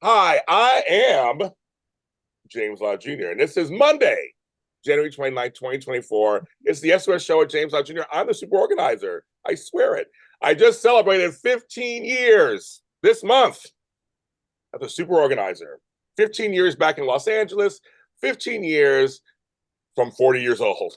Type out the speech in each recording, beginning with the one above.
Hi, I am James Lott Jr., and this is Monday, January 29th, 2024. It's the SOS show with James Lott Jr. I'm the super organizer. I swear it. I just celebrated 15 years this month as a super organizer. 15 years back in Los Angeles, 15 years from 40 years old.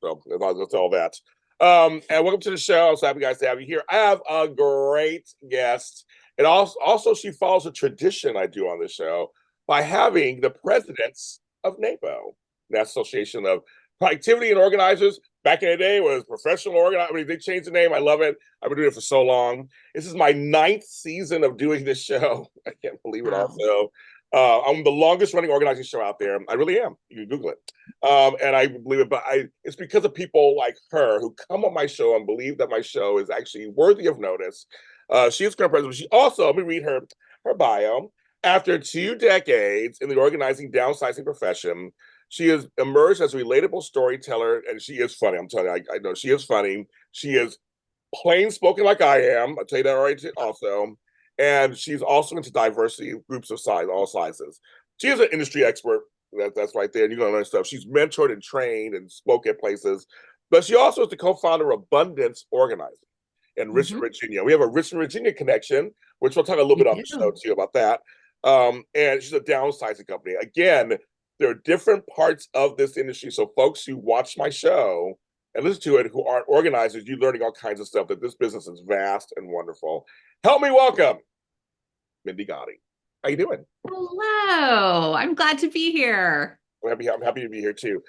So that's all that. And welcome to the show. I'm so happy guys to have you here. I have a great guest. And also she follows a tradition I do on the show by having the presidents of NAPO, National Association of Productivity and Organizers. Back in the day, it was professional organizers. I mean, they changed the name. I love it. I've been doing it for so long. This is my 9th season of doing this show. I can't believe it. Wow. Also, I'm the longest running organizing show out there. I really am. You can Google it. And I believe it, but it's because of people like her who come on my show and believe that my show is actually worthy of notice. She is current president. She also, let me read her bio. After 2 decades in the organizing downsizing profession, she has emerged as a relatable storyteller, and she is funny. I'm telling you, I know she is funny. She is plain spoken like I am. I'll tell you that right also. And she's also into diversity groups of size, all sizes. She is an industry expert. That's right there. And you're going to learn stuff. She's mentored and trained and spoke at places. But she also is the co-founder of Abundance Organizing in Richmond, Virginia. We have a Richmond, Virginia connection, which we'll talk a little bit on the show too about that. And she's a downsizing company. Again, there are different parts of this industry. So folks who watch my show and listen to it who aren't organizers, you're learning all kinds of stuff, that this business is vast and wonderful. Help me welcome Mindy Godding. How you doing? Hello. I'm glad to be here. I'm happy to be here too.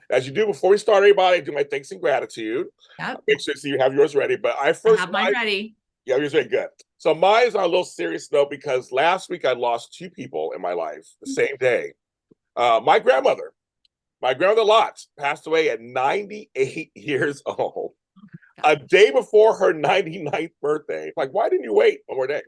As you do before we start, everybody, I do my thanks and gratitude. Yep. Make sure so you have yours ready. But I have mine ready. Yeah, yours ready. Good. So mine is on a little serious note because last week I lost 2 people in my life the same day. My grandmother Lott passed away at 98 years old, a day before her 99th birthday. Like, why didn't you wait one more day?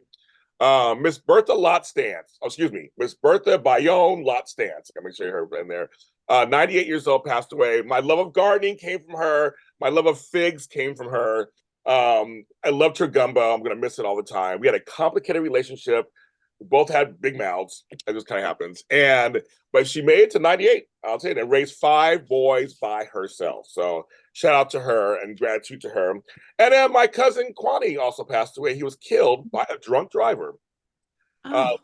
Miss Bertha Lott Stance. Oh, excuse me, Miss Bertha Bayonne Lott Stance. I can make sure her in there. 98 years old, passed away. My love of gardening came from her. My love of figs came from her. I loved her gumbo. I'm gonna miss it all the time. We had a complicated relationship. We both had big mouths. It just kind of happens. But she made it to 98. I'll tell you, and raised 5 boys by herself. So shout out to her and gratitude to her. And then my cousin Kwani also passed away. He was killed by a drunk driver.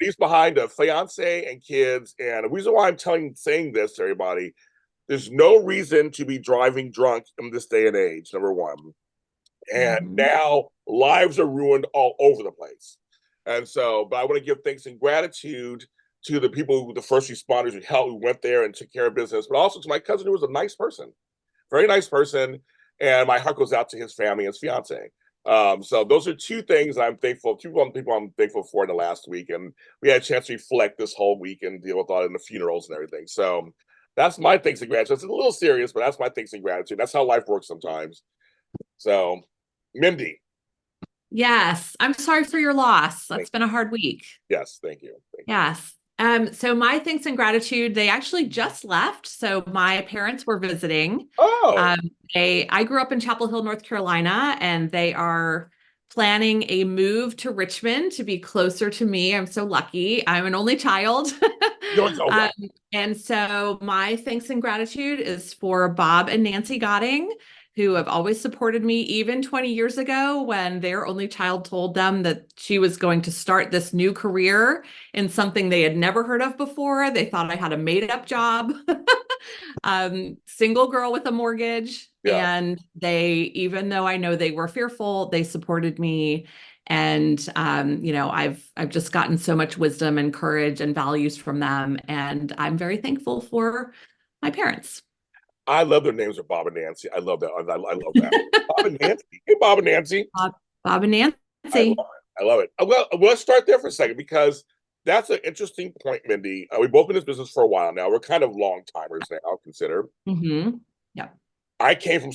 Leaves behind a fiance and kids. And the reason why I'm saying this to everybody, there's no reason to be driving drunk in this day and age, number one. And now lives are ruined all over the place. And so, but I want to give thanks and gratitude to the people, the first responders who helped, who went there and took care of business, but also to my cousin who was a nice person, very nice person. And my heart goes out to his family and his fiance. So those are 2 things I'm thankful, 2 people I'm thankful for in the last week. And we had a chance to reflect this whole week and deal with all in the funerals and everything. So that's my thanks and gratitude. It's a little serious, but that's my thanks and gratitude. That's how life works sometimes. So, Mindy. Yes. I'm sorry for your loss. That's been a hard week. Yes. Thank you. Yes. So my thanks and gratitude, they actually just left. So my parents were visiting. Oh. I grew up in Chapel Hill, North Carolina, and they are planning a move to Richmond to be closer to me. I'm so lucky. I'm an only child. And so my thanks and gratitude is for Bob and Nancy Godding, who have always supported me, even 20 years ago when their only child told them that she was going to start this new career in something they had never heard of before. They thought I had a made-up job. Single girl with a mortgage. Yeah. And they, even though I know they were fearful, they supported me. And I've just gotten so much wisdom and courage and values from them. And I'm very thankful for my parents. I love their names are Bob and Nancy. I love that. I love that. Bob and Nancy. Hey, Bob and Nancy. Bob and Nancy. I love it. Well, let's start there for a second because that's an interesting point, Mindy. We've both been in this business for a while now. We're kind of long timers now, I'll consider. Yeah. I came from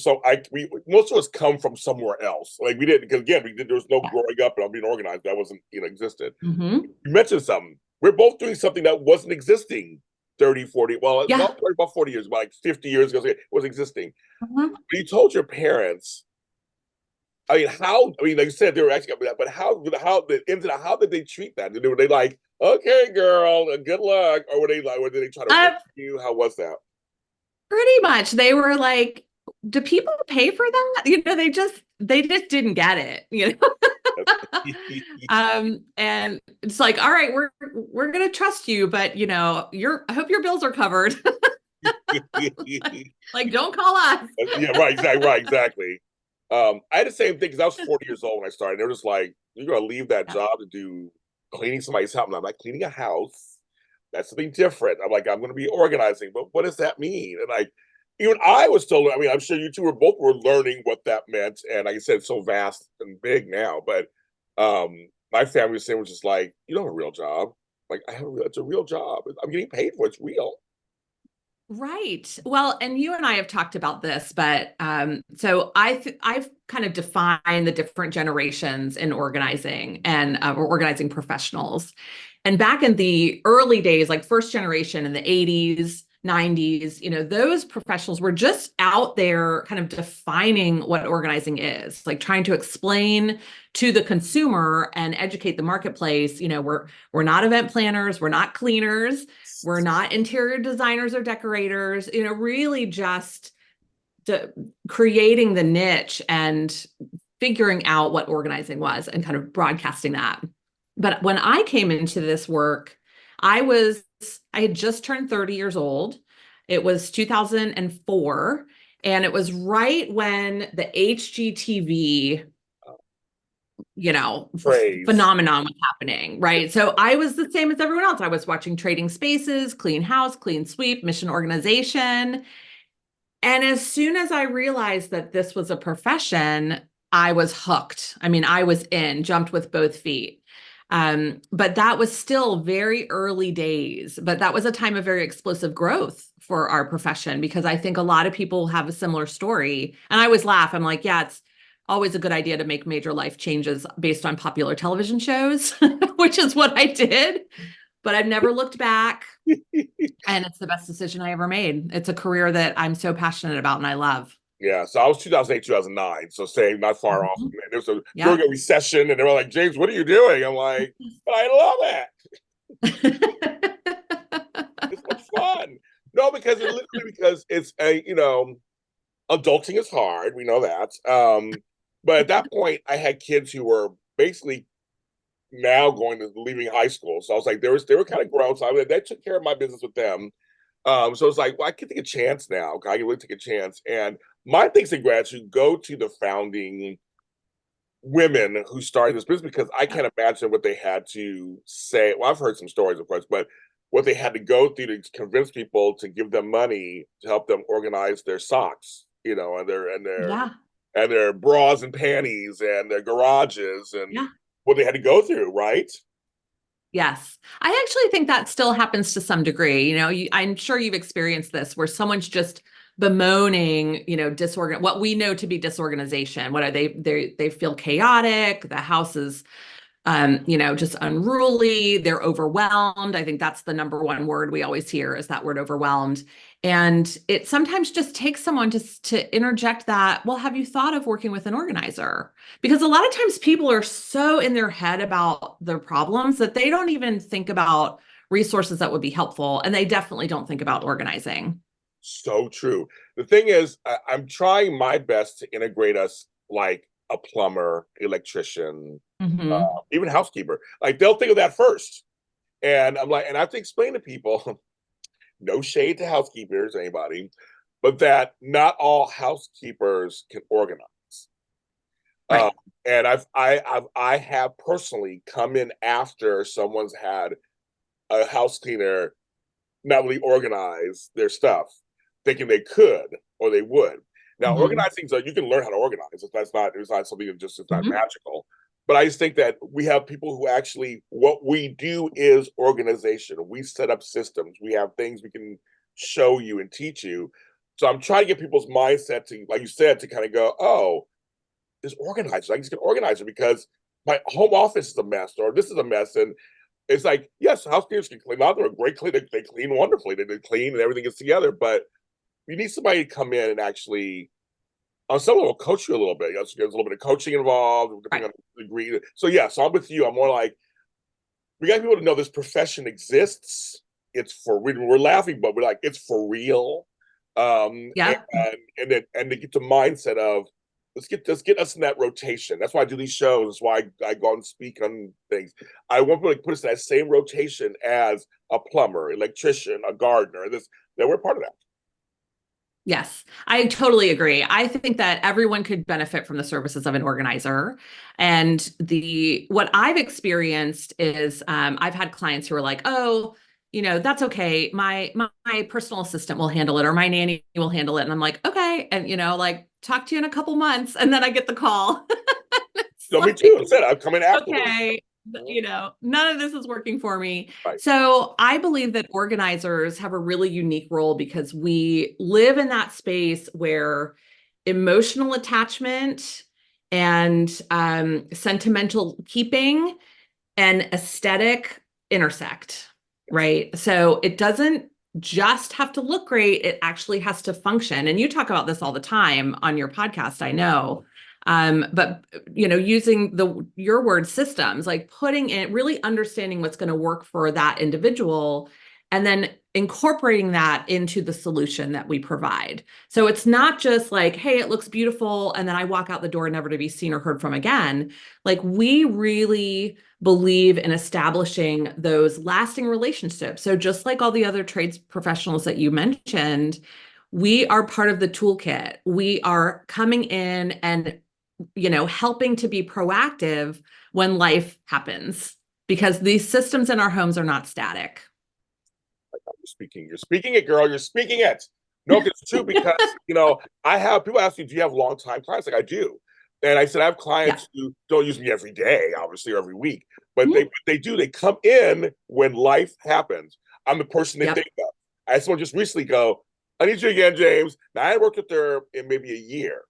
most of us come from somewhere else. Like we didn't, because again, there was no growing up and being organized. That wasn't, existed. You mentioned something. We're both doing something that wasn't existing 30, 40, well, about 40 years, about like 50 years ago, it was existing. You told your parents, like you said, they were actually, but how did they treat that? Were they like, Okay, girl, good luck. Or were they like, or did they try to Uh, work you? How was that? Pretty much. They were like, do people pay for that? They just didn't get it, and it's like, all right, we're gonna trust you, but I hope your bills are covered. Like, don't call us. Yeah, right, exactly, right, exactly. I had the same thing because I was 40 years old when I started. They were just like, "You're gonna leave that Yeah. job to do cleaning somebody's house." And I'm like, "Cleaning a house? That's something different." I'm like, "I'm gonna be organizing, but what does that mean?" And like, even I was still. I mean, I'm sure you two were learning what that meant. And like I said, it's so vast and big now. But my family was saying was just like, "You don't have a real job." Like, I have it's a real job. I'm getting paid for it. It's real. Right. Well, and you and I have talked about this, but so I've kind of defined the different generations in organizing and or organizing professionals. And back in the early days, like first generation in the 80s, 90s, those professionals were just out there kind of defining what organizing is, like trying to explain to the consumer and educate the marketplace. We're not event planners, we're not cleaners, we're not interior designers or decorators, really just creating the niche and figuring out what organizing was and kind of broadcasting that. But when I came into this work, I had just turned 30 years old. It was 2004, and it was right when the HGTV Praise. phenomenon was happening, right? So I was the same as everyone else. I was watching Trading Spaces, Clean House, Clean Sweep, Mission Organization. And as soon as I realized that this was a profession, I was hooked. I mean, I was in, jumped with both feet. But that was still very early days. But that was a time of very explosive growth for our profession because I think a lot of people have a similar story. And I always laugh. I'm like, yeah, it's always a good idea to make major life changes based on popular television shows, which is what I did. But I've never looked back. And it's the best decision I ever made. It's a career that I'm so passionate about and I love. Yeah, so I was 2008, 2009, so saying not far off. Mhm. There was a Yeah. during a recession, and they were like, "James, what are you doing?" I'm like, "But I love it. It's much fun." No, because it literally because it's a adulting is hard. We know that. But at that point, I had kids who were basically now going to leaving high school, so I was like, they were kind of grown. So they took care of my business with them. So it's like, well, I can take a chance now. I can really take a chance. And my thanks and gratitude go to the founding women who started this business because I can't imagine what they had to say. Well, I've heard some stories, of course, but what they had to go through to convince people to give them money to help them organize their socks, Yeah. and their bras and panties and their garages and Yeah. what they had to go through, right? Yes. I actually think that still happens to some degree. I'm sure you've experienced this where someone's just bemoaning, what we know to be disorganization. What are they feel chaotic. The house is just unruly. They're overwhelmed. I think that's the number one word we always hear is that word overwhelmed. And it sometimes just takes someone to interject that, well, have you thought of working with an organizer? Because a lot of times people are so in their head about their problems that they don't even think about resources that would be helpful. And they definitely don't think about organizing. So true. The thing is, I'm trying my best to integrate us like a plumber, electrician, Hmm. even housekeeper. Like they'll think of that first. And I'm like, and I have to explain to people, no shade to housekeepers, anybody, but that not all housekeepers can organize. Um, Right. and I have personally come in after someone's had a house cleaner not really organize their stuff, thinking they could or they would. Now, Hmm. organizing, so you can learn how to organize. It's not something that just it's not Hmm. magical. But I just think that we have people who actually what we do is organization. We set up systems. We have things we can show you and teach you. So I'm trying to get people's mindset to, like you said, to kind of go, oh, this organizer. I can just get organizer because my home office is a mess or this is a mess. And it's like, yes, house cleaners can clean. They're a great clean. They clean wonderfully. They clean and everything is together. But you need somebody to come in and actually, on some level, coach you a little bit. There's a little bit of coaching involved, depending Right. on the degree. So, yeah, so I'm with you. I'm more like, we got people to know this profession exists. It's for we're laughing, but we're like, it's for real. Yeah. And to get the mindset of let's get us in that rotation. That's why I do these shows. That's why I go and speak on things. I want to put us in that same rotation as a plumber, electrician, a gardener. That we're part of that. Yes, I totally agree. I think that everyone could benefit from the services of an organizer. And what I've experienced is I've had clients who are like, oh, that's okay. My personal assistant will handle it, or my nanny will handle it. And I'm like, okay. And like, talk to you in a couple months. And then I get the call. So me too. I said I'm coming afterwards. Okay, none of this is working for me. Right. So I believe that organizers have a really unique role because we live in that space where emotional attachment and sentimental keeping and aesthetic intersect, right? So it doesn't just have to look great, it actually has to function. And you talk about this all the time on your podcast, I know. But using your word systems, like putting in, really understanding what's going to work for that individual, and then incorporating that into the solution that we provide. So it's not just like, hey, it looks beautiful, and then I walk out the door never to be seen or heard from again. Like, we really believe in establishing those lasting relationships. So just like all the other trades professionals that you mentioned, we are part of the toolkit. We are coming in and helping to be proactive when life happens, because these systems in our homes are not static. You're speaking it, girl. You're speaking it. No, it's true because, I have people ask me, do you have long time clients? Like I do. And I said, I have clients who don't use me every day, obviously, or every week, but they do. They come in when life happens. I'm the person they think of. I saw just recently go, I need you again, James. Now, I worked with her in maybe a year,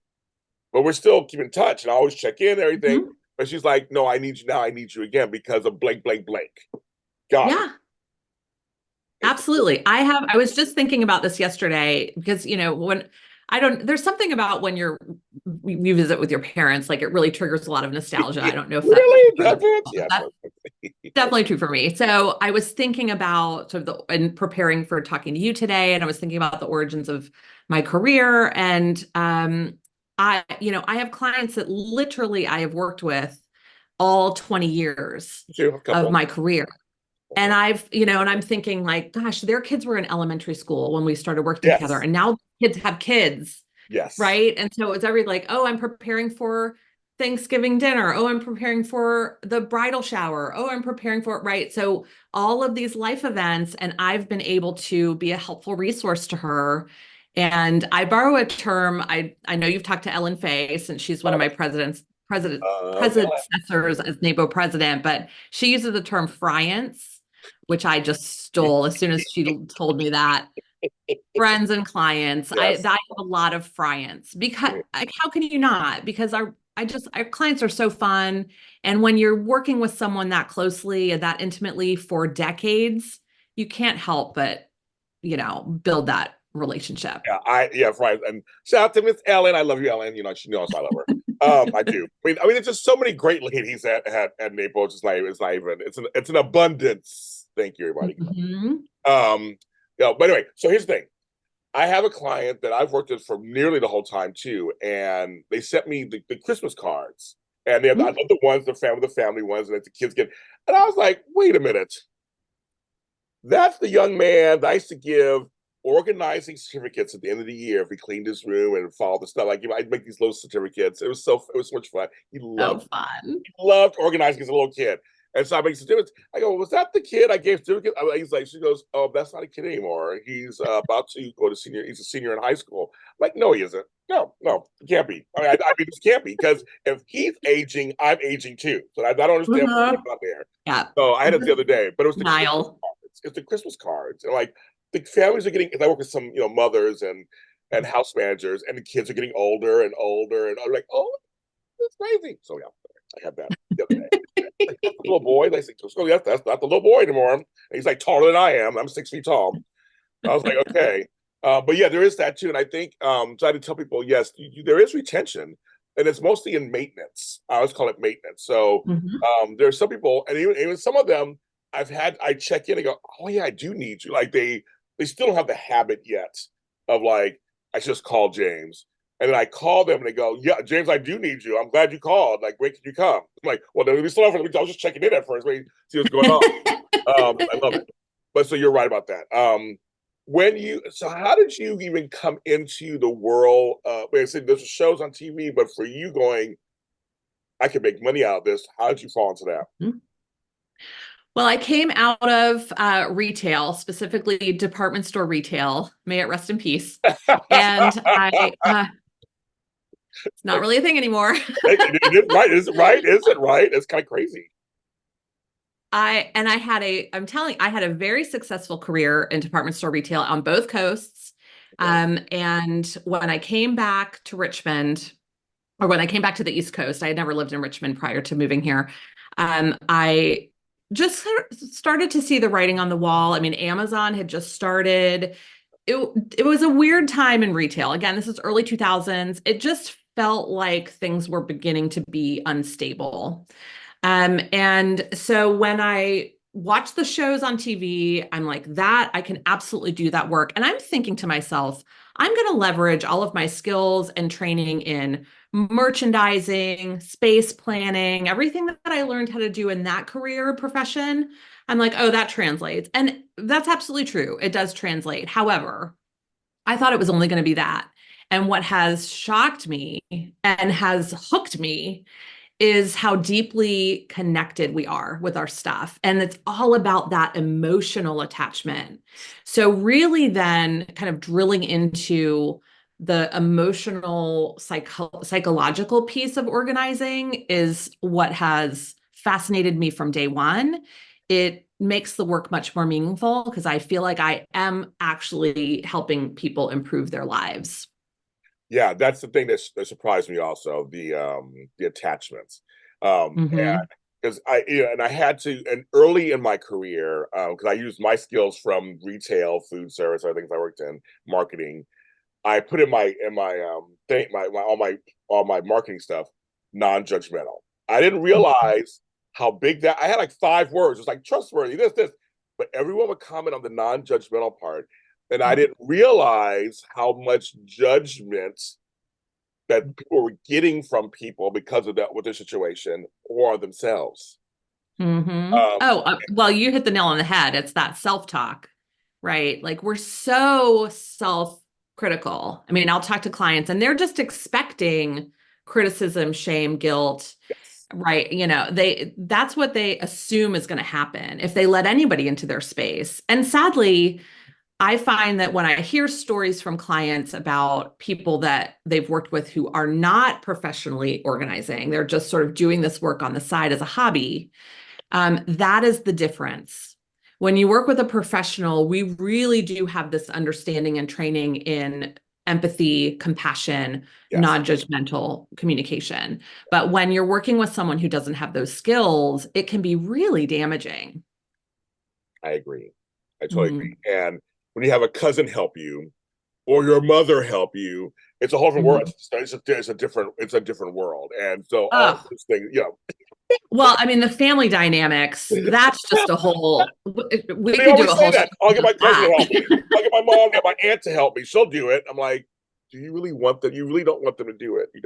but we're still keeping in touch and I always check in and everything. But she's like, no, I need you now. I need you again because of blank, blank, blank. Got it. Absolutely. I was just thinking about this yesterday because, there's something about when you visit with your parents, like it really triggers a lot of nostalgia. I don't know if that's definitely true for me. So I was thinking about and preparing for talking to you today, and I was thinking about the origins of my career. And, I have clients that literally I have worked with all 20 years of my career. And I'm thinking like, gosh, their kids were in elementary school when we started working together, and now kids have kids. Yes. Right. And so it's like, oh, I'm preparing for Thanksgiving dinner. Oh, I'm preparing for the bridal shower. Oh, I'm preparing for it. Right. So all of these life events, and I've been able to be a helpful resource to her. And I borrow a term. I know you've talked to Ellen Fay, since she's one of my predecessors as NAPO president, but she uses the term friance, which I just stole as soon as she told me that. Friends and clients. I have a lot of friants, because how can you not? Because our clients are so fun. And when you're working with someone that closely and that intimately for decades, you can't help but, build that relationship. Right. And shout out to Miss Ellen. I love you, Ellen. She knows I love her. I do. I mean, it's just so many great ladies at Naples. It's not even. It's an abundance. Thank you, everybody. But anyway, so here's the thing. I have a client that I've worked with for nearly the whole time too, and they sent me the Christmas cards, and I love the ones, the family ones that the kids get, and I was like, wait a minute, that's the young man that I used to give organizing certificates at the end of the year if we cleaned his room and followed the stuff. Like, I'd make these little certificates. It was so much fun. He loved organizing as a little kid. And so I make certificates. I go, was that the kid I gave certificates? She goes, oh, that's not a kid anymore. He's about to go to senior. He's a senior in high school. I'm like, no, he isn't. No, it can't be. I mean, this can't be, because if he's aging, I'm aging too. So I don't understand what's going on there. Yeah. So I had it the other day, but it was the Christmas cards. It's the Christmas cards, and like the families are getting. I work with some, mothers and house managers, and the kids are getting older and older, and I'm like, oh, that's crazy. So yeah, I had that the other day. Like, that's the little boy. They say, oh, yes, that's not the little boy anymore. And he's like taller than I am. I'm 6 feet tall. I was like, okay. But yeah, there is that too. And I think, so I had to tell people, yes, there is retention, and it's mostly in maintenance. I always call it maintenance. So there's some people, and even some of them, I check in and go, oh yeah, I do need you. Like they still don't have the habit yet of like, I just called James. And then I call them and they go, yeah, James, I do need you. I'm glad you called. Like, when can you come? I'm like, well, then we still have, I was just checking in at first. Wait, see what's going on. I love it. But so you're right about that. So how did you even come into the world? I said there's shows on TV, but for you going, I can make money out of this. How did you fall into that? Well, I came out of retail, specifically department store retail. May it rest in peace. And it's not really a thing anymore. It is right. Is it right? Is it right? It's kind of crazy. I had a very successful career in department store retail on both coasts. And when I came back to Richmond, or when I came back to the East Coast, I had never lived in Richmond prior to moving here. I just started to see the writing on the wall. I mean, Amazon had just started. It was a weird time in retail. Again, this is early 2000s. It just felt like things were beginning to be unstable. And so when I watch the shows on TV, I'm like, that I can absolutely do that work. And I'm thinking to myself, I'm going to leverage all of my skills and training in merchandising, space planning, everything that I learned how to do in that career profession. I'm like, oh, that translates. And that's absolutely true. It does translate. However, I thought it was only going to be that. And what has shocked me and has hooked me is how deeply connected we are with our stuff. And it's all about that emotional attachment. So, really, then kind of drilling into the emotional, psychological piece of organizing is what has fascinated me from day one. It makes the work much more meaningful because I feel like I am actually helping people improve their lives. Yeah, that's the thing that surprised me also, the attachments. Mm-hmm. And because and I had to, and early in my career, because I used my skills from retail, food service, other things I worked in, marketing. I put in my thing, my all my marketing stuff, non-judgmental. I didn't realize how big that I had like 5 words. It's like trustworthy, this, but everyone would comment on the non-judgmental part, and I didn't realize how much judgment that people were getting from people because of that with their situation or themselves. Mm-hmm. Um, Oh, well, you hit the nail on the head. It's that self-talk, right? Like we're so self-critical. I mean, I'll talk to clients and they're just expecting criticism, shame, guilt, yes, right? That's what they assume is going to happen if they let anybody into their space. And sadly, I find that when I hear stories from clients about people that they've worked with who are not professionally organizing, they're just sort of doing this work on the side as a hobby. That is the difference. When you work with a professional, we really do have this understanding and training in empathy, compassion, yes, non-judgmental communication. But when you're working with someone who doesn't have those skills, it can be really damaging. I agree. I totally Mhm. agree. And when you have a cousin help you or your mother help you, it's a whole different world. Mhm. It's a different world. And so all Oh, those things, well, I mean, the family dynamics, that's just a whole, we they could do a always say whole that. show I'll get about my cousin to that. help me. I'll get my mom, get my aunt to help me. She'll do it. I'm like, do you really want them? You really don't want them to do it, You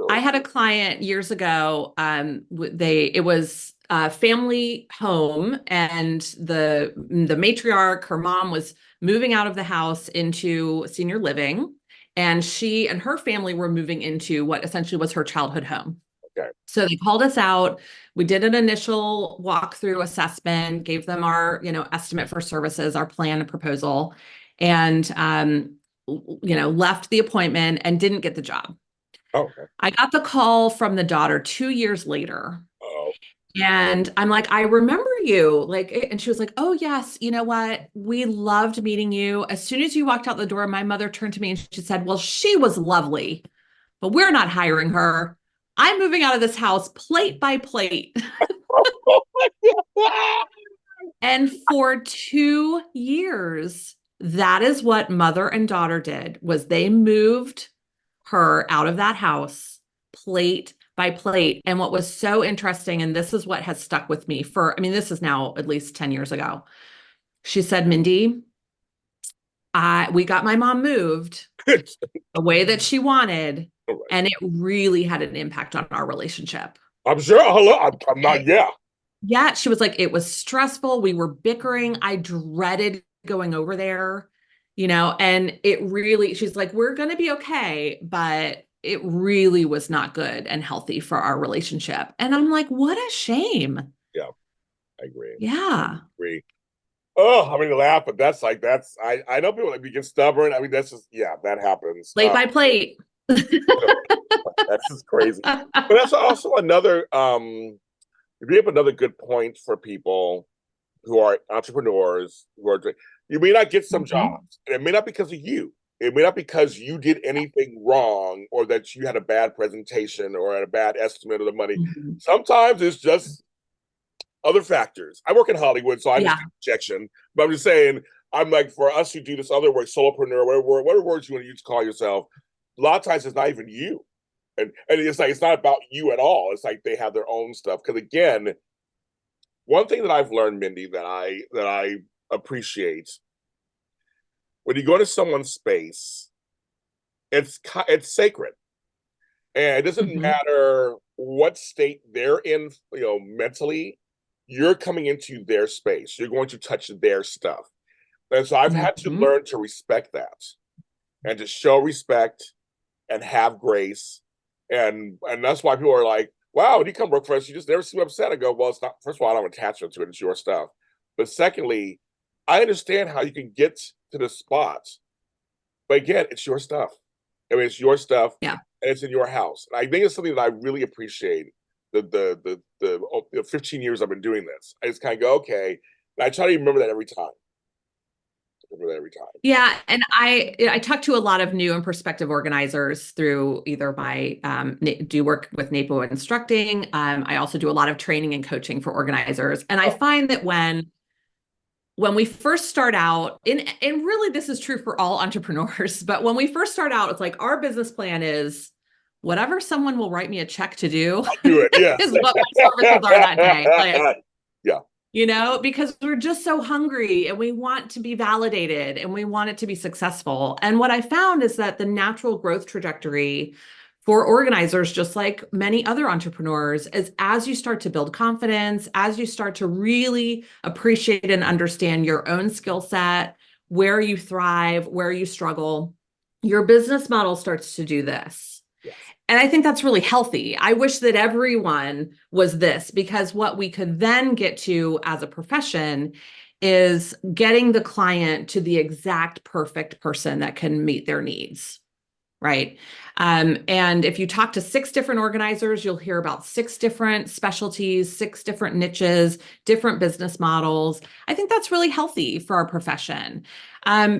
I know. had a client years ago. It was a family home, and the matriarch, her mom, was moving out of the house into senior living, and she and her family were moving into what essentially was her childhood home. Okay. So they called us out. We did an initial walkthrough assessment, gave them our, estimate for services, our plan and proposal, and left the appointment and didn't get the job. Oh, okay. I got the call from the daughter 2 years later. Oh, And I'm like, I remember you. And she was like, oh, yes. You know what? We loved meeting you. As soon as you walked out the door, my mother turned to me and she said, well, she was lovely, but we're not hiring her. I'm moving out of this house plate by plate. And for 2 years, that is what mother and daughter did was they moved her out of that house plate by plate. And what was so interesting, and this is what has stuck with me this is now at least 10 years ago. She said, Mindy, we got my mom moved the way that she wanted, Right. and it really had an impact on our relationship. I'm sure. Hello, I'm not. Yeah. Yeah, she was like, it was stressful. We were bickering. I dreaded going over there, and it really, she's like, we're going to be okay, but it really was not good and healthy for our relationship. And I'm like, what a shame. Yeah, I agree. Yeah. I agree. Oh, I mean, laugh, but I know people get stubborn. I mean, that's just, yeah, that happens. Plate by plate. That's just crazy. But that's also another, you bring up another good point for people who are entrepreneurs, you may not get some jobs, and it may not be because of you. It may not be because you did anything wrong or that you had a bad presentation or had a bad estimate of the money. Sometimes it's just other factors. I work in Hollywood, so I understand rejection, but I'm just saying, I'm like, for us who do this other work, solopreneur, whatever words you want to use to call yourself, a lot of times it's not even you. And it's like, it's not about you at all. It's like they have their own stuff. Because again, one thing that I've learned, Mindy, that I appreciate, when you go into someone's space, it's sacred. And it doesn't matter what state they're in, mentally, you're coming into their space. You're going to touch their stuff. And so I've had to learn to respect that and to show respect and have grace. And that's why people are like, wow, when you come work for us, you just never seem upset. I go, well, it's not, first of all, I don't have attachment to it. It's your stuff. But secondly, I understand how you can get to the spot. But again, it's your stuff. I mean, it's your stuff. Yeah. And it's in your house. And I think it's something that I really appreciate. The 15 years I've been doing this, I just kind of go, okay. And I try to remember that every time. Yeah, and I talk to a lot of new and prospective organizers through either my do work with NAPO instructing. I also do a lot of training and coaching for organizers, and I find that when we first start out, and really this is true for all entrepreneurs, but when we first start out, it's like our business plan is whatever someone will write me a check to do, I'll do it. Yeah, is what my services are that day. Like, yeah. Because we're just so hungry and we want to be validated and we want it to be successful. And what I found is that the natural growth trajectory for organizers, just like many other entrepreneurs, is as you start to build confidence, as you start to really appreciate and understand your own skill set, where you thrive, where you struggle, your business model starts to do this. And I think that's really healthy. I wish that everyone was this, because what we could then get to as a profession is getting the client to the exact perfect person that can meet their needs, right? And if you talk to 6 different organizers, you'll hear about 6 different specialties, 6 different niches, different business models. I think that's really healthy for our profession.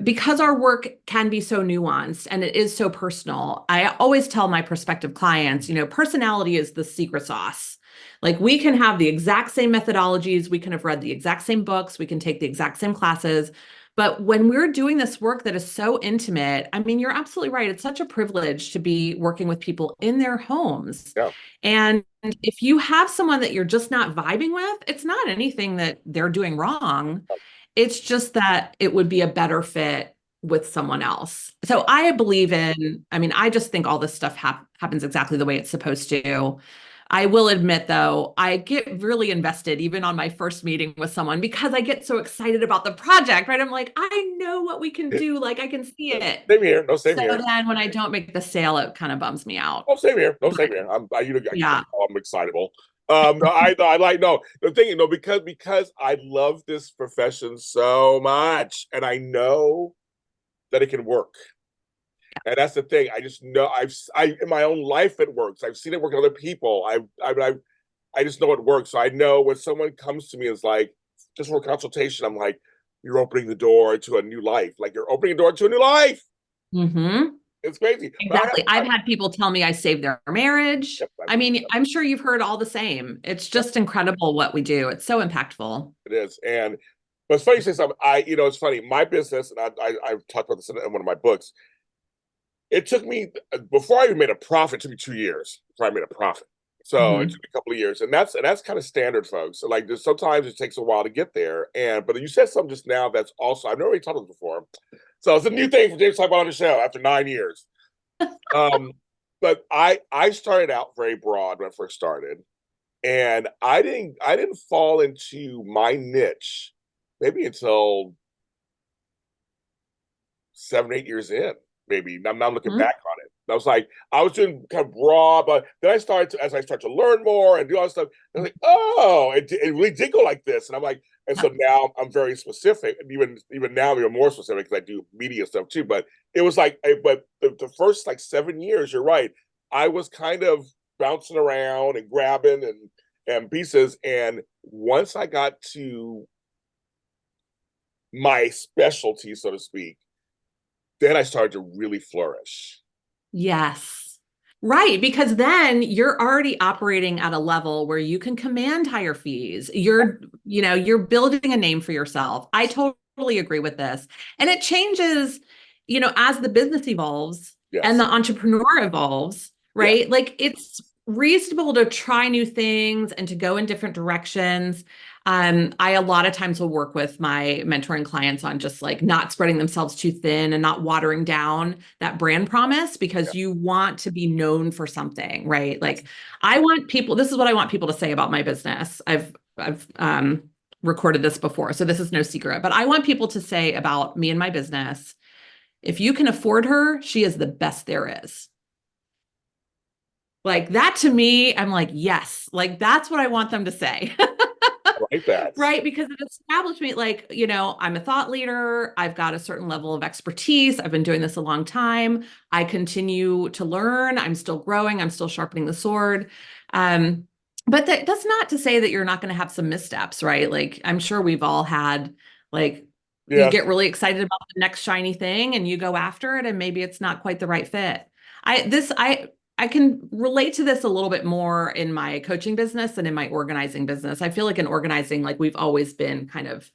Because our work can be so nuanced and it is so personal. I always tell my prospective clients, personality is the secret sauce. Like, we can have the exact same methodologies, we can have read the exact same books, we can take the exact same classes. But when we're doing this work that is so intimate, I mean, you're absolutely right. It's such a privilege to be working with people in their homes. Yeah. And if you have someone that you're just not vibing with, it's not anything that they're doing wrong. It's just that it would be a better fit with someone else. So I believe I just think all this stuff happens exactly the way it's supposed to. I will admit, though, I get really invested even on my first meeting with someone because I get so excited about the project, right? I'm like, I know what we can do. Like, I can see it. Same here. No, same here. So then when I don't make the sale, it kind of bums me out. Oh, same here. No, same here. I'm excitable. The thing, because I love this profession so much, and I know that it can work. And that's the thing. I just know in my own life it works. I've seen it work on other people. I just know it works. So I know when someone comes to me and is like, just for a consultation, I'm like, you're opening the door to a new life. Like, you're opening a door to a new life. It's crazy. Exactly. I've had people tell me I saved their marriage. Yep, I mean, I'm sure you've heard all the same. It's just incredible what we do. It's so impactful. It is. But it's funny you say something. It's funny. My business, and I've talked about this in one of my books. It took me, before I even made a profit, it took me 2 years before I made a profit. So it Mhm. took a couple of years, and that's kind of standard, folks. So like, there's sometimes it takes a while to get there. And but you said something just now that's also I've never really talked about this before, so it's a new thing for James to talk about on the show after 9 years. Um, but I started out very broad when I first started, and I didn't fall into my niche maybe until 7, 8 years in, maybe. I'm looking Mhm. back on it. I was like, I was doing kind of broad, but then as I start to learn more and do all this stuff, I was like, oh, it really did go like this. And I'm like, and so now I'm very specific, and even now I'm even more specific because I do media stuff too. But it was like, but the first like 7 years, you're right, I was kind of bouncing around and grabbing and pieces. And once I got to my specialty, so to speak, then I started to really flourish. Yes. Right, because then you're already operating at a level where you can command higher fees. You're building a name for yourself. I totally agree with this. And it changes, as the business evolves and Yes. the entrepreneur evolves, Yeah. right? Like it's reasonable to try new things and to go in different directions. I a lot of times will work with my mentoring clients on just like not spreading themselves too thin and not watering down that brand promise Yeah. because you want to be known for something, right? Yes. Like I want people, this is what I want people to say about my business. I've recorded this before, so this is no secret, but I want people to say about me and my business, if you can afford her, she is the best there is. Like that to me, I'm like, yes, like that's what I want them to say. I like that. Right, because it established me like, I'm a thought leader. I've got a certain level of expertise. I've been doing this a long time. I continue to learn. I'm still growing. I'm still sharpening the sword. Um, but that's not to say that you're not going to have some missteps, right? Like I'm sure we've all had like you Yes. get really excited about the next shiny thing and you go after it and maybe it's not quite the right fit. I can relate to this a little bit more in my coaching business than in my organizing business. I feel like in organizing, like we've always been kind of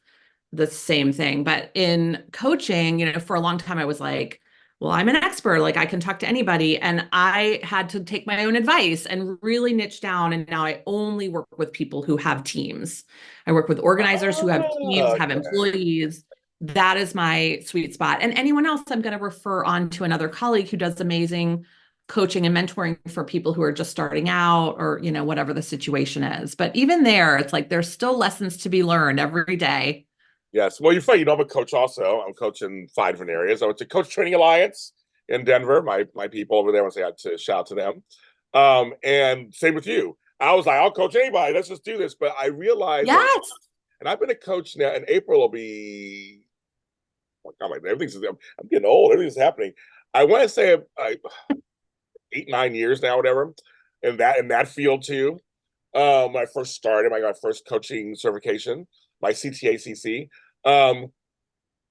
the same thing. But in coaching, for a long time, I was like, well, I'm an expert. Like I can talk to anybody. And I had to take my own advice and really niche down. And now I only work with people who have teams. I work with organizers who have teams, have Okay. employees. That is my sweet spot. And anyone else, I'm going to refer on to another colleague who does amazing coaching and mentoring for people who are just starting out or, whatever the situation is. But even there, it's like there's still lessons to be learned every day. Yes. Well, you're funny. I'm a coach also. I'm coaching 5 different areas. I went to Coach Training Alliance in Denver. My people over there, I want to say I had to shout out to them. And same with you. I was like, I'll coach anybody. Let's just do this. But I realized that, Yes. and I've been a coach now. In April, will be. Oh God, everything's. I'm getting old. Everything's happening. I want to say 8, 9 years now, whatever, in that field too. When I first started, I got my first coaching certification, my CTACC. Um,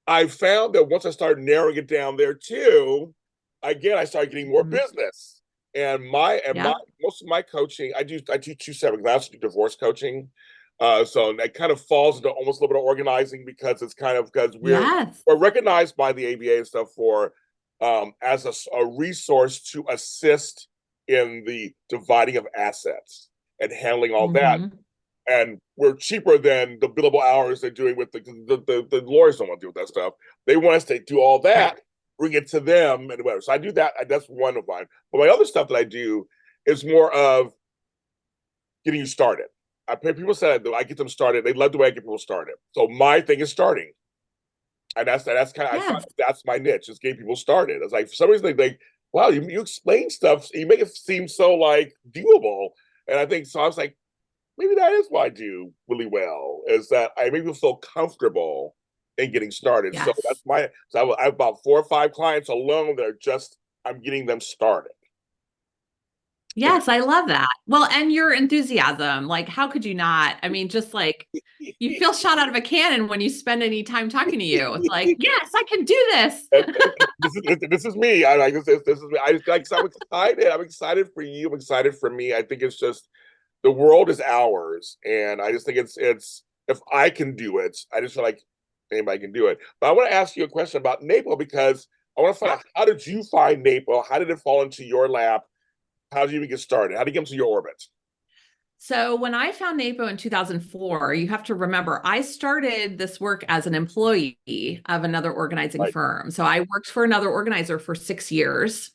I found that once I started narrowing it down there too, again, I started getting more Mhm. business. And my Yeah. most of my coaching, I do two separate classes, I do divorce coaching. So that kind of falls into almost a little bit of organizing because it's kind of because Yes. we're recognized by the ABA and stuff for as a resource to assist in the dividing of assets and handling all that. Hmm. And we're cheaper than the billable hours they're doing with the lawyers don't want to do with that stuff. They want us to do all Right. that, bring it to them, and whatever. So I do that. That's one of mine. But my other stuff that I do is more of getting you started. I pay people said I get them started. They love the way I get people started. So my thing is starting, and that's kind of I find Yes. that's my niche. Is getting people started. It's like for some reason they wow, you explain stuff, you make it seem so like doable, and I think so. I was like, maybe that is what I do really well, is that I make people feel comfortable in getting started. So Yes. that's my, so I have about 4 or 5 clients alone that are just, I'm getting them started. Yes, I love that. Well, and your enthusiasm, like how could you not? I mean, just like you feel shot out of a cannon when you spend any time talking to you. It's like, yes, I can do this. This is me. I like this is me. I just like, I'm excited. I'm excited for you. I'm excited for me. I think it's just the world is ours, and I just think it's if I can do it, I just feel like anybody can do it. But I want to ask you a question about NAPO because I want to find Yeah. out, how did you find NAPO? How did it fall into your lap? How did you even get started? How did you get into your orbit? So when I found NAPO in 2004, you have to remember, I started this work as an employee of another organizing Right. firm. So I worked for another organizer for 6 years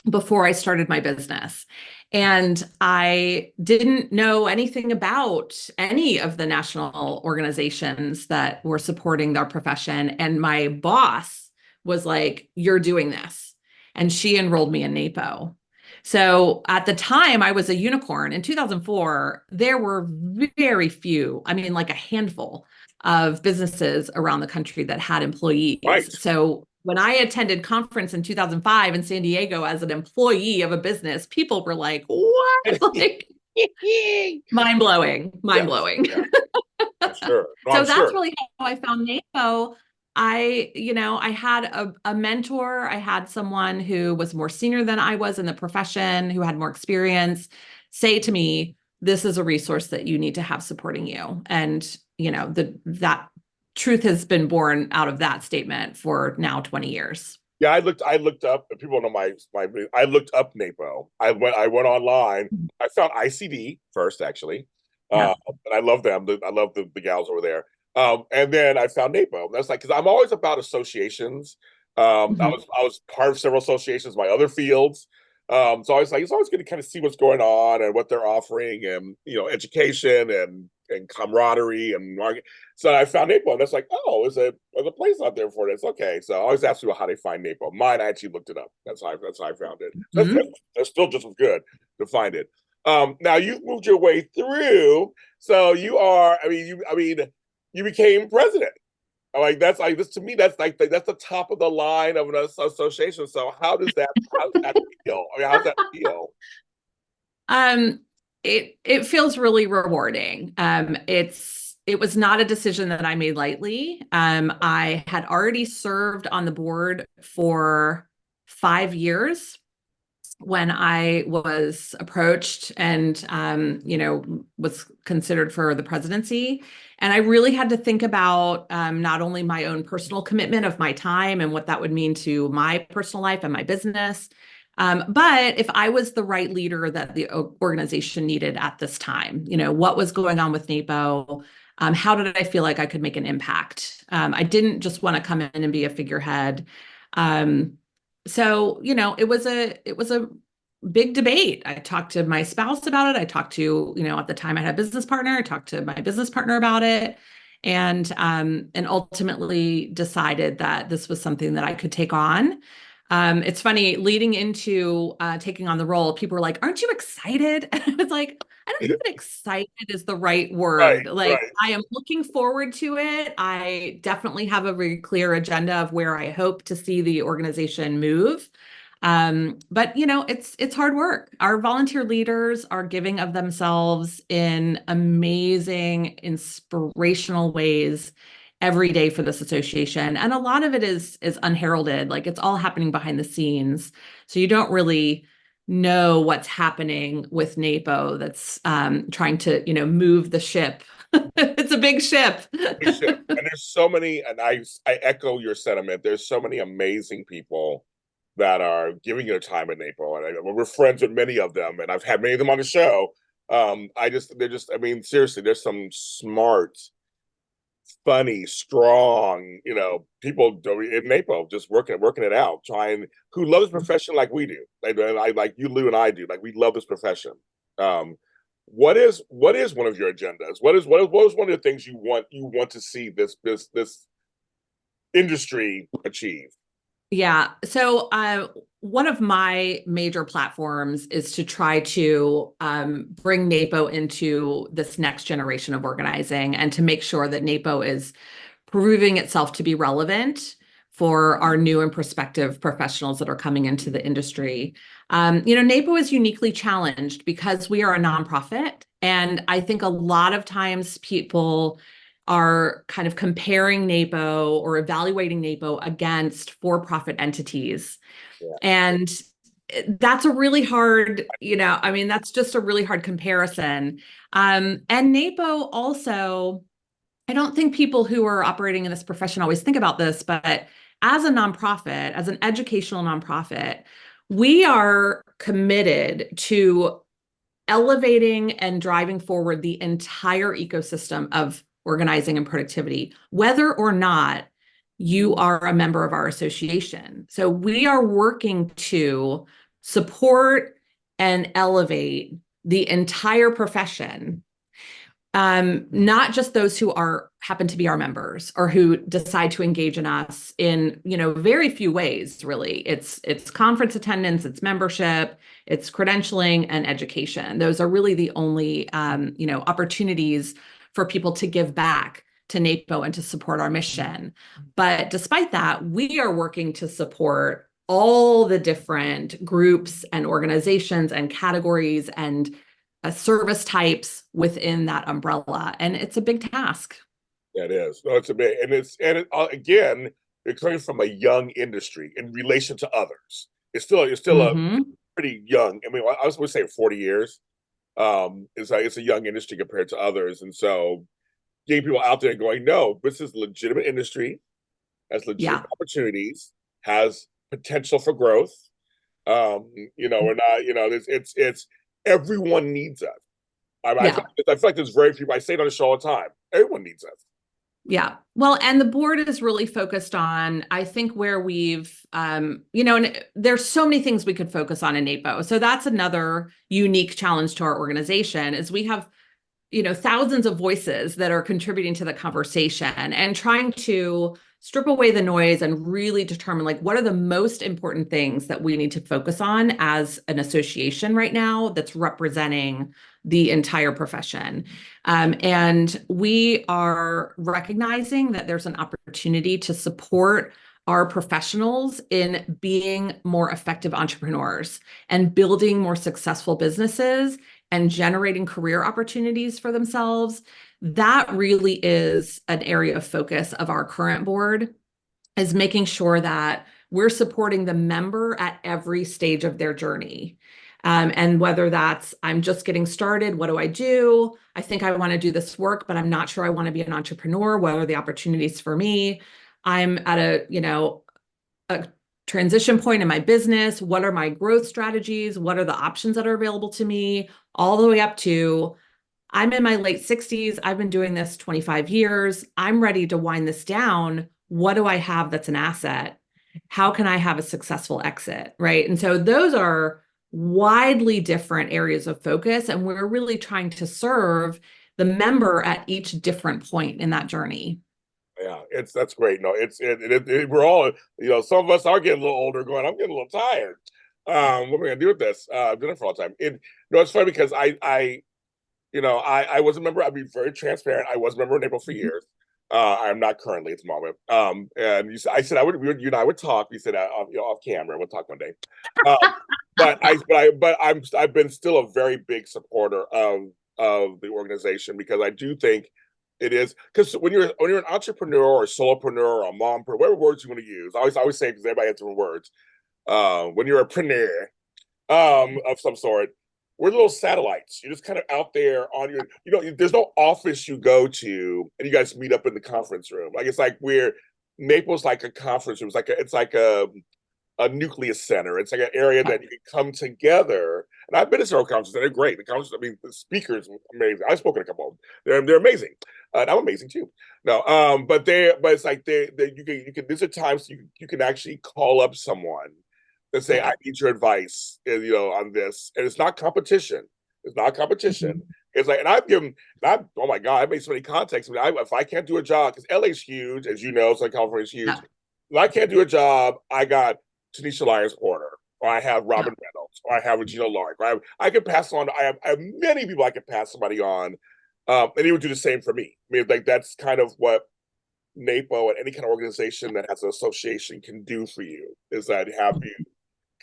before I started my business. And I didn't know anything about any of the national organizations that were supporting their profession. And my boss was like, "You're doing this." And she enrolled me in NAPO. So at the time, I was a unicorn. In 2004, there were very few, I mean, like a handful of businesses around the country that had Right. employees. So when I attended conference in 2005 in San Diego as an employee of a business, people were like, "What?" Like mind blowing, mind Yes. blowing. Yeah. I'm sure. No, I'm So that's sure. really how I found NAPO. I had a mentor. I had someone who was more senior than I was in the profession, who had more experience, say to me, "This is a resource that you need to have supporting you." And, that truth has been born out of that statement for now 20 years. Yeah, I looked up. People know my. I looked up NAPO. I went online. I found ICD first, actually, Yeah. and I love them. I love the gals over there. And then I found NAPO. That's like, because I'm always about associations. I Mhm. was part of several associations, my other fields. So I was like, it's always good to kind of see what's going on and what they're offering, and education and camaraderie and market. So I found NAPO, and that's like, oh, there's a place out there for this. Okay, so I always ask people how they find NAPO. Mine, I actually looked it up. That's how I found it. Mhm. That's still just as good to find it. Now you've moved your way through, so you are. You became president. Like, that's like this to me. That's the top of the line of an association. So how does that feel? I mean, how's that feel? Um, it feels really rewarding. It was not a decision that I made lightly. I had already served on the board for 5 years when I was approached and was considered for the presidency. And I really had to think about not only my own personal commitment of my time and what that would mean to my personal life and my business, but if I was the right leader that the organization needed at this time. What was going on with NAPO? How did I feel like I could make an impact? I didn't just want to come in and be a figurehead. So, it was a big debate. I talked to my spouse about it. I talked to, at the time I had a business partner. I talked to my business partner about it, and ultimately decided that this was something that I could take on. It's funny, leading into taking on the role, people were like, "Aren't you excited?" And I was like, "I don't think that excited is the right Right, word. Like, right. I am looking forward to it. I definitely have a very clear agenda of where I hope to see the organization move. But it's hard work. Our volunteer leaders are giving of themselves in amazing, inspirational ways every day for this association. And a lot of it is unheralded, like it's all happening behind the scenes. So you don't really know what's happening with NAPO that's trying to, move the ship. It's a big ship. We should. And there's so many, and I echo your sentiment. There's so many amazing people that are giving their time at NAPO, and we're friends with many of them, and I've had many of them on the show. They're just, I mean, seriously, there's some smart, funny, strong, people in NAPO just working it out, trying, who love this profession like we do, like you, Lou, and I do. Like, we love this profession. Um, what is one of your agendas? What is one of the things you want to see this industry achieve? Yeah. So, one of my major platforms is to try to bring NAPO into this next generation of organizing and to make sure that NAPO is proving itself to be relevant for our new and prospective professionals that are coming into the industry. NAPO is uniquely challenged because we are a nonprofit. And I think a lot of times people are kind of comparing NAPO or evaluating NAPO against for-profit entities. Yeah. And that's a really hard, I mean, that's just a really hard comparison. And NAPO also, I don't think people who are operating in this profession always think about this, but as a nonprofit, as an educational nonprofit, we are committed to elevating and driving forward the entire ecosystem of organizing and productivity, whether or not you are a member of our association. So we are working to support and elevate the entire profession, not just those who happen to be our members or who decide to engage in us in, very few ways, really. It's conference attendance, it's membership, it's credentialing and education. Those are really the only, opportunities for people to give back to NAPO and to support our mission. But despite that, we are working to support all the different groups and organizations and categories and service types within that umbrella. And it's a big task. That is. No, it's a big, again, it's coming from a young industry in relation to others. It's still a pretty young. I mean, I was going to say 40 years. It's a young industry compared to others. And so getting people out there going, no, this is a legitimate industry, has legitimate opportunities, has potential for growth. We're not, it's everyone needs us. I feel like there's very few. I say it on the show all the time. Everyone needs us. Yeah. Well, and the board is really focused on, I think, where we've, and there's so many things we could focus on in NAPO. So that's another unique challenge to our organization is we have, thousands of voices that are contributing to the conversation and trying to strip away the noise and really determine what are the most important things that we need to focus on as an association right now that's representing the entire profession. And we are recognizing that there's an opportunity to support our professionals in being more effective entrepreneurs and building more successful businesses and generating career opportunities for themselves. That really is an area of focus of our current board, is making sure that we're supporting the member at every stage of their journey. And whether that's, I'm just getting started, what do? I think I want to do this work, but I'm not sure I want to be an entrepreneur. What are the opportunities for me? I'm at a transition point in my business. What are my growth strategies? What are the options that are available to me? All the way up to, I'm in my late 60s. I've been doing this 25 years. I'm ready to wind this down. What do I have that's an asset? How can I have a successful exit, right? And so those are widely different areas of focus, and we're really trying to serve the member at each different point in that journey. Yeah, that's great. No, we're all, some of us are getting a little older going, I'm getting a little tired. What am I gonna do with this? I've done it for a long time. It's funny because I was a member, I'll be very transparent. I was a member of NAPO for years. I'm not currently at the moment. And I said you and I would talk. You said off camera, we'll talk one day. I've been still a very big supporter of the organization because I do think it is, because when you're an entrepreneur or a solopreneur or a mompreneur, whatever words you want to use, I always say, because everybody has different words. When you're a preneur of some sort, we're little satellites. You're just kind of out there on your, there's no office you go to and you guys meet up in the conference room. It's like Naples like a conference room. It's like a nucleus center. It's like an area that you can come together. And I've been to several conferences and they're great. The conferences, the speakers are amazing. I've spoken to a couple of them. They're amazing. And I'm amazing too. No, but it's like you can. These are times you can actually call up someone and say, I need your advice, on this. And it's not competition. It's not competition. Mm-hmm. It's like, and oh my God, I made so many contacts. If I can't do a job, because LA's huge, as you know, so California's huge. Yeah. If I can't do a job, I got Tanisha Lyons Porter, or I have Robin Reynolds, or I have Regina Lark. I can pass on. I have many people I can pass somebody on, and he would do the same for me. That's kind of what NAPO and any kind of organization that has an association can do for you, is that have you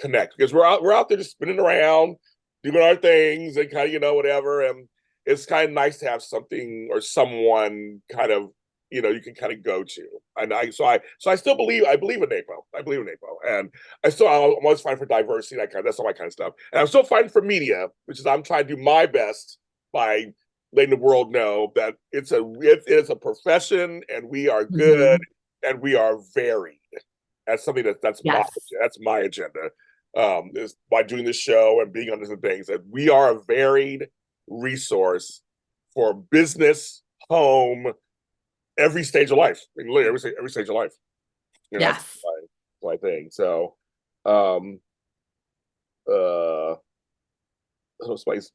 connect, because we're out there just spinning around, doing our things, and kind of whatever. And it's kind of nice to have something or someone kind of you can kind of go to. And I still believe in NAPO. I believe in NAPO, and I'm always fighting for diversity. That's all my kind of stuff. And I'm still fighting for media, which is I'm trying to do my best by letting the world know that it's a profession, and we are good, and we are varied. That's something that's my agenda. is by doing this show and being on different things. And we are a varied resource for business, home, every stage of life. I mean, literally every stage of life. That's Yes. my thing. So, um, uh, somebody's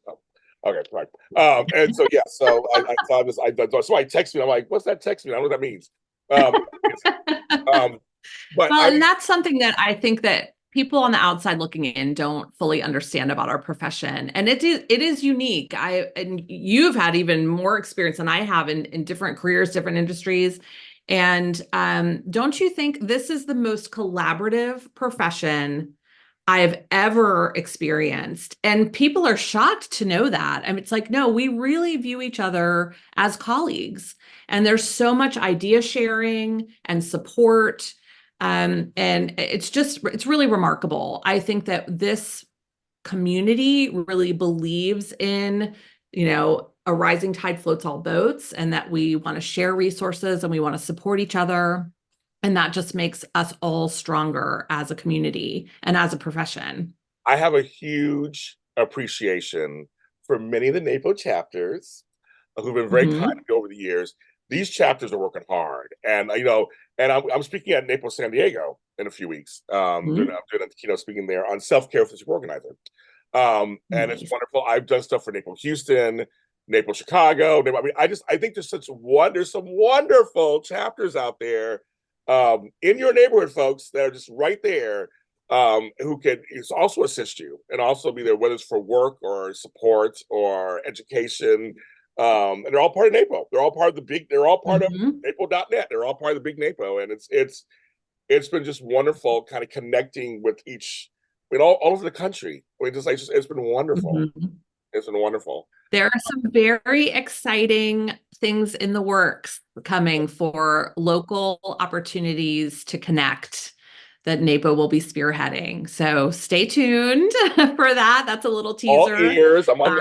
okay, right. And so yeah, so I saw this. Somebody texted me. I'm like, what's that text me? I don't know what that means. Um, but Well, I and that's something that I think that people on the outside looking in don't fully understand about our profession. And it is unique. And you've had even more experience than I have in different careers, different industries. And don't you think this is the most collaborative profession I've ever experienced? And people are shocked to know that. I mean, it's like, no, we really view each other as colleagues. And there's so much idea sharing and support. And it's really remarkable. I think that this community really believes in, a rising tide floats all boats, and that we want to share resources and we want to support each other. And that just makes us all stronger as a community and as a profession. I have a huge appreciation for many of the NAPO chapters who've been very kind Mhm. to me over the years. These chapters are working hard, and I'm speaking at NAPO San Diego in a few weeks. Mhm. I'm doing a keynote speaking there on self-care for the organizer. And it's Nice. wonderful. I've done stuff for NAPO Houston, NAPO Chicago. I mean, I think there's some wonderful chapters out there in your neighborhood, folks, that are just right there, who can also assist you and also be there, whether it's for work or support or education. And they're all part of NAPO. They're all part of the big. They're all part of Mhm. NAPO.net. They're all part of the big NAPO, and it's been just wonderful, kind of connecting with each, all over the country. I mean, it's been wonderful. Mhm. It's been wonderful. There are some very exciting things in the works coming for local opportunities to connect that NAPO will be spearheading. So stay tuned for that. That's a little All teaser. ears. I'm Um,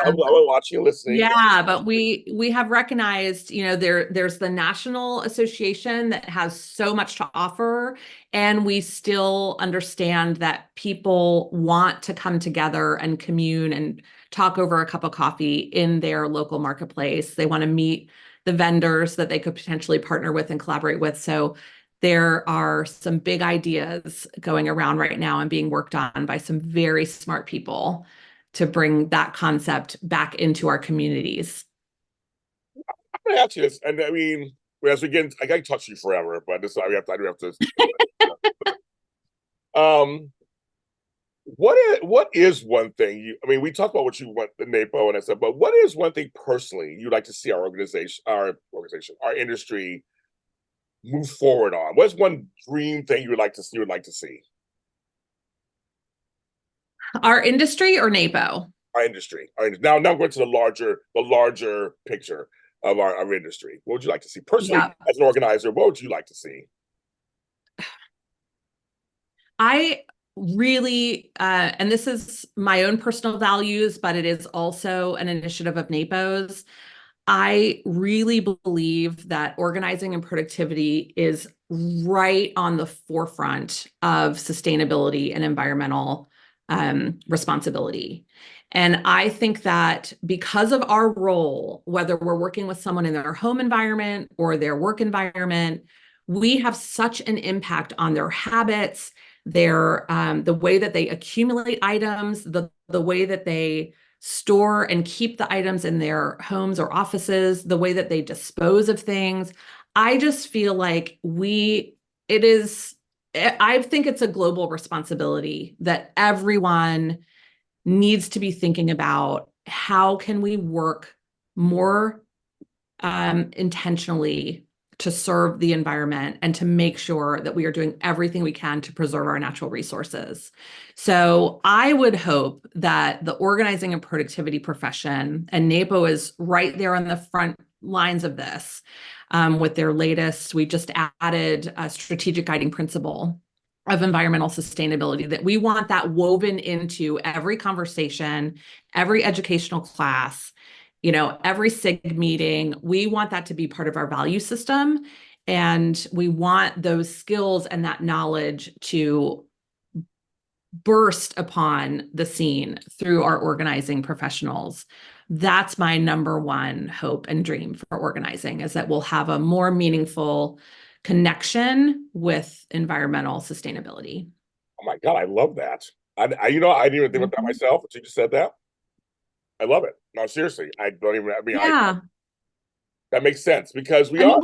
watching and listening. yeah, but we have recognized, there's the National Association that has so much to offer, and we still understand that people want to come together and commune and talk over a cup of coffee in their local marketplace. They want to meet the vendors that they could potentially partner with and collaborate with. So there are some big ideas going around right now and being worked on by some very smart people to bring that concept back into our communities. I'm gonna ask you this, and I mean, as we get, I can touch you forever, but this I do have to. Um, what is one thing you? I mean, we talked about what you want the NAPO and I said, but what is one thing personally you'd like to see our industry move forward on? What's one dream thing you would like to see? Our industry or NAPO? Now I'm going to the larger picture of our industry. What would you like to see personally Yeah. as an organizer? What would you like to see? I really, and this is my own personal values, but it is also an initiative of NAPO's. I really believe that organizing and productivity is right on the forefront of sustainability and environmental responsibility. And I think that because of our role, whether we're working with someone in their home environment or their work environment, we have such an impact on their habits, the way that they accumulate items, the way that they store and keep the items in their homes or offices, the way that they dispose of things. I just feel like it is, I think it's a global responsibility that everyone needs to be thinking about. How can we work more intentionally to serve the environment and to make sure that we are doing everything we can to preserve our natural resources? So I would hope that the organizing and productivity profession, and NAPO is right there on the front lines of this, with their latest, we just added a strategic guiding principle of environmental sustainability, that we want that woven into every conversation, every educational class, every SIG meeting. We want that to be part of our value system. And we want those skills and that knowledge to burst upon the scene through our organizing professionals. That's my number one hope and dream for organizing, is that we'll have a more meaningful connection with environmental sustainability. Oh my God, I love that. I you know, I didn't even think about that myself, but you just said that. I love it. No, seriously, I don't even. I mean, Yeah. that makes sense because we I are. mean,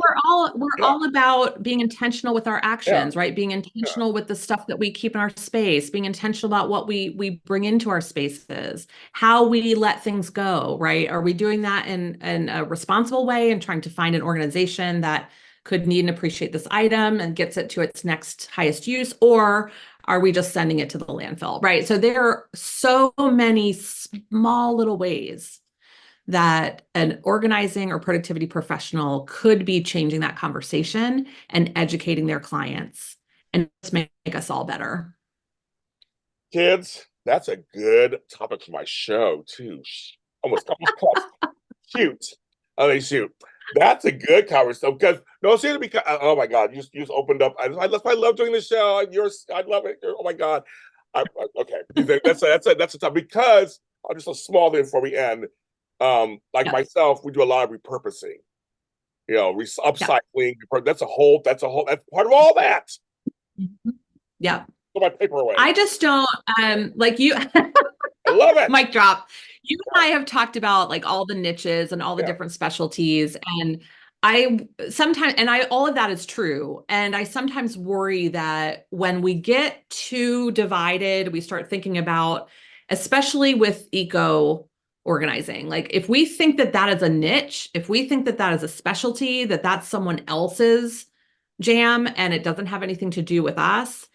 we're Yeah, all about being intentional with our yeah, actions, right? Being yeah. intentional with the stuff that we keep in our space, being intentional about what we bring into our spaces, how we let things go, right? Are we doing that in a responsible way and trying to find an organization that could need and appreciate this item and gets it to its next highest use, or are we just sending it to the landfill, right? So there are so many small little ways that an organizing or productivity professional could be changing that conversation and educating their clients and just make us all better. Kids, that's a good topic for my show too. Almost cussed. Shoot. I mean, shoot. That's a good conversation because no, seriously, because oh my God, you just opened up. That's why I love doing the show. I love it. Oh my God. Okay, that's a tough because I'll just a small thing before we end. Like Yep. myself, we do a lot of repurposing. You know, Yep. upcycling. That's part of all that. Yep. Put my paper away. I just don't like you. I love it. Mic drop. You and I have talked about like all the niches and all the Yeah, different specialties. And I sometimes, and I, all of that is true. And I sometimes worry that when we get too divided, we start thinking about, especially with eco organizing, like if we think that that is a niche, if we think that that is a specialty, that that's someone else's jam and it doesn't have anything to do with us,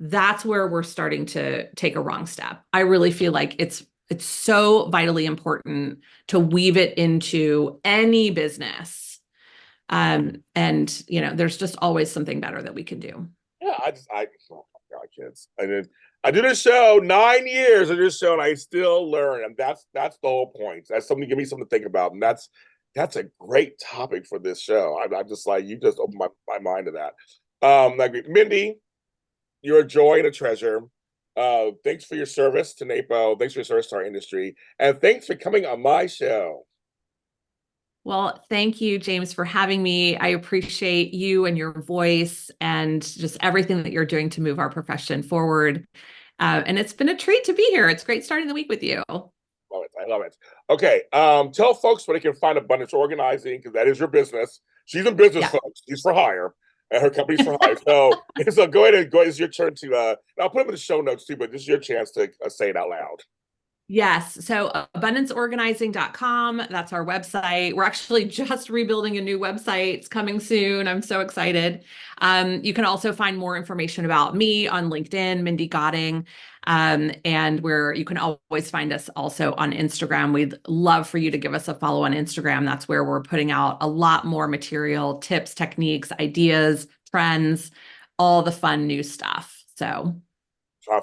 that's where we're starting to take a wrong step. I really feel like it's so vitally important to weave it into any business. And there's just always something better that we can do. yeah. Oh my God, kids. I did a show 9 years. I did a show, and I still learn, and that's the whole point. That's something. Give me something to think about, and that's a great topic for this show. I'm just like you just opened my mind to that. Like Mindy, you're a joy and a treasure. Thanks for your service to NAPO. Thanks for your service to our industry, and thanks for coming on my show. Well, thank you, James, for having me. I appreciate you and your voice and just everything that you're doing to move our profession forward. And it's been a treat to be here. It's great starting the week with you. Love it. I love it. Okay. Tell folks where they can find Abundance Organizing because that is your business. She's in business, Yeah. folks. She's for hire, and her company's for hire. So go ahead and go. It's your turn to. I'll put them in the show notes too, but this is your chance to say it out loud. Yes. So abundanceorganizing.com, that's our website. We're actually just rebuilding a new website. It's coming soon. I'm so excited. You can also find more information about me on LinkedIn, Mindy Godding. And where you can always find us also on Instagram. We'd love for you to give us a follow on Instagram. That's where we're putting out a lot more material, tips, techniques, ideas, trends, all the fun new stuff. So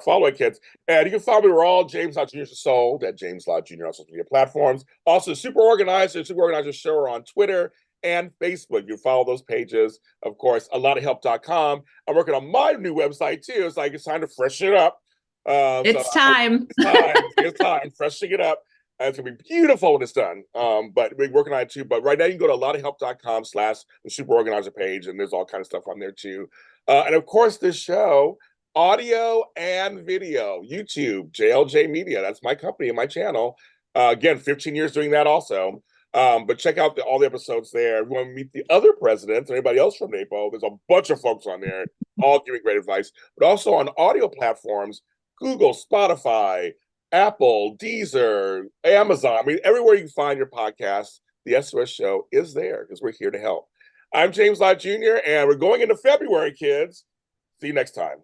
Follow it, kids. And you can follow me. We're all James Lott Jr. Sold at James Lott Jr. on social media platforms. Also, Super Organizer Show are on Twitter and Facebook. You can follow those pages. Of course, a lot of help.com. I'm working on my new website too. It's like it's time to freshen it up. it's time. It's time, freshening it up. It's gonna be beautiful when it's done. But we're working on it too. But right now you can go to a lot of help.com/the Super Organizer page, and there's all kind of stuff on there too. And of course, this show audio and video, YouTube, JLJ Media. That's my company and my channel. Again, 15 years doing that also. But check out all the episodes there. If you want to meet the other presidents or anybody else from NAPO, there's a bunch of folks on there, all giving great advice. But also on audio platforms, Google, Spotify, Apple, Deezer, Amazon. I mean, everywhere you can find your podcast, the SOS show is there because we're here to help. I'm James Lott Jr., and we're going into February, kids. See you next time.